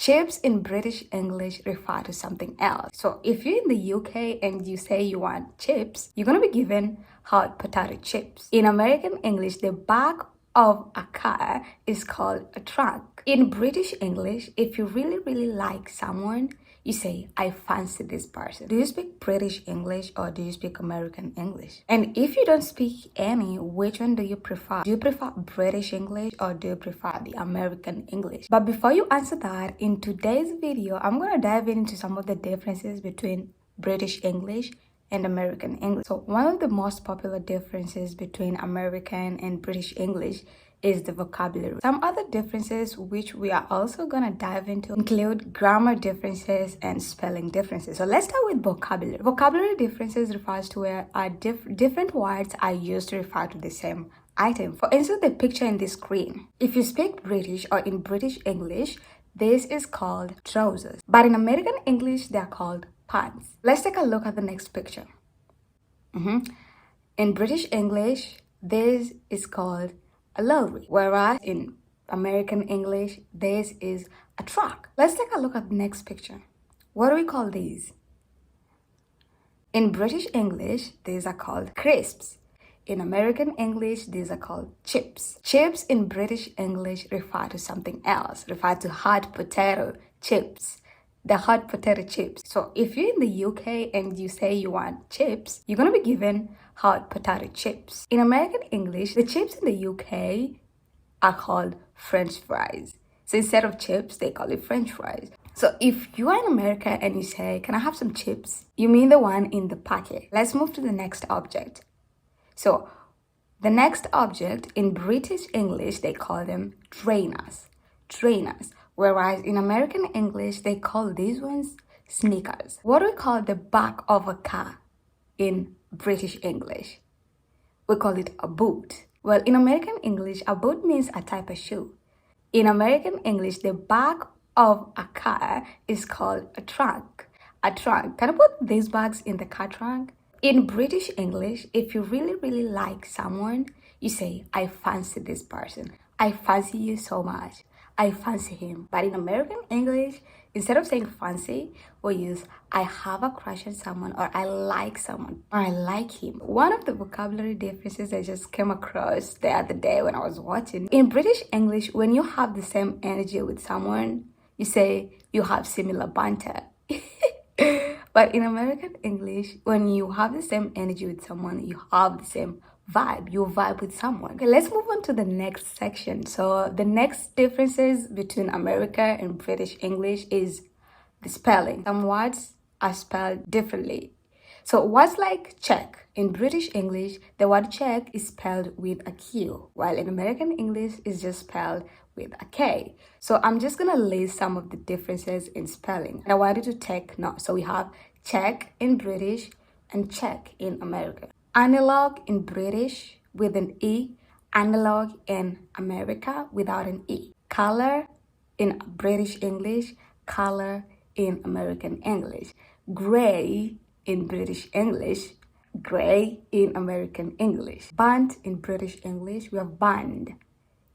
Chips in British English refer to something else. So if you're in the UK and you say you want chips, you're gonna be given hot potato chips. In American English, the back of a car is called a trunk. In British English, if you really like someone, you say, I fancy this person. Do you speak British English or do you speak American English? And if you don't speak any, which one do you prefer? Do you prefer British English or do you prefer the American English? But before you answer that, in today's video, I'm gonna dive into some of the differences between British English and American English. So one of the most popular differences between American and British English is the vocabulary. Some other differences which we are also gonna dive into include grammar differences and spelling differences. So let's start with vocabulary. Vocabulary differences refers to where different words are used to refer to the same item. For instance, the picture in the screen. If you speak British or in British English, this is called trousers. But in American English, they are called pants. Let's take a look at the next picture. In British English, this is called a lorry, whereas in American English, this is a truck. Let's take a look at the next picture. What do we call these? In British English, these are called crisps. In American English, these are called chips. Chips in British English refer to something else, refer to hot potato chips. The hot potato chips. So if you're in the UK and you say you want chips, you're gonna be given hot potato chips. In American English, the chips in the UK are called French fries. So instead of chips, they call it French fries. So if you are in America and you say, can I have some chips? You mean the one in the packet. Let's move to the next object. So the next object in British English, they call them trainers. Trainers. Whereas in American English, they call these ones sneakers. What do we call the back of a car in British English? We call it a boot. Well, in American English, a boot means a type of shoe. In American English, the back of a car is called a trunk. A trunk. Can I put these bags in the car trunk? In British English, if you really like someone, you say, I fancy this person. I fancy you so much. I fancy him. But in American English, instead of saying fancy, we use I have a crush on someone, or I like someone, or I like him. One of the vocabulary differences I just came across the other day when I was watching. In British English, when you have the same energy with someone, you say you have similar banter. But in American English, when you have the same energy with someone, you have the same vibe. You vibe with someone. Okay, let's move on to the next section. So the next differences between America and British English is the spelling. Some words are spelled differently. So words like check. In British English, the word check is spelled with a Q, while in American English, it's just spelled with a K. So I'm just gonna list some of the differences in spelling. And I want you to take note. So we have check in British and check in American. Analog in British with an E, analog in America without an E. Color in British English, color in American English. Gray in British English, gray in American English. Band in British English, we have band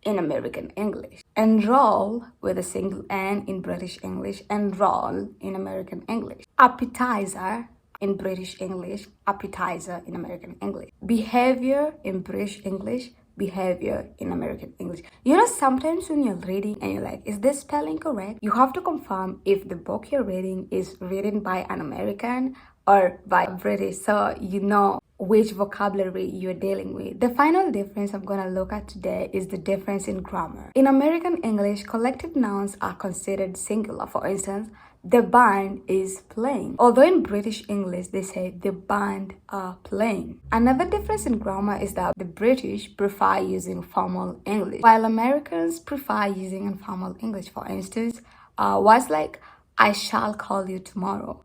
in American English. Enroll with a single N in British English, enroll in American English. Appetizer in British English, appetizer in American English. Behavior in British English, behavior in American English. You know, sometimes when you're reading and you're like, is this spelling correct? You have to confirm if the book you're reading is written by an American or by British, so you know which vocabulary you're dealing with. The final difference I'm gonna look at today is the difference in grammar. In American English, collective nouns are considered singular. For instance, the band is playing. Although in British English, they say the band are playing. Another difference in grammar is that the British prefer using formal English, while Americans prefer using informal English. For instance, words like, I shall call you tomorrow.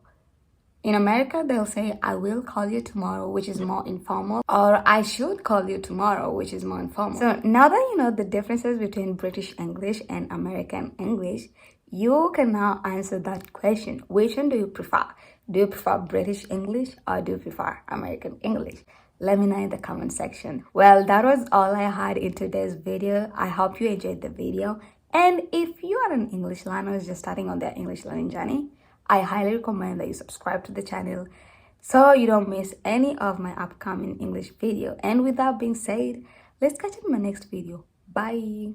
In America, they'll say, I will call you tomorrow, which is more informal, or I should call you tomorrow, which is more informal. So now that you know the differences between British English and American English, you can now answer that question. Which one do you prefer? Do you prefer British English or do you prefer American English? Let me know in the comment section. Well, that was all I had in today's video. I hope you enjoyed the video. And if you are an English learner who's just starting on their English learning journey, I highly recommend that you subscribe to the channel so you don't miss any of my upcoming English video. And with that being said, let's catch up in my next video. Bye.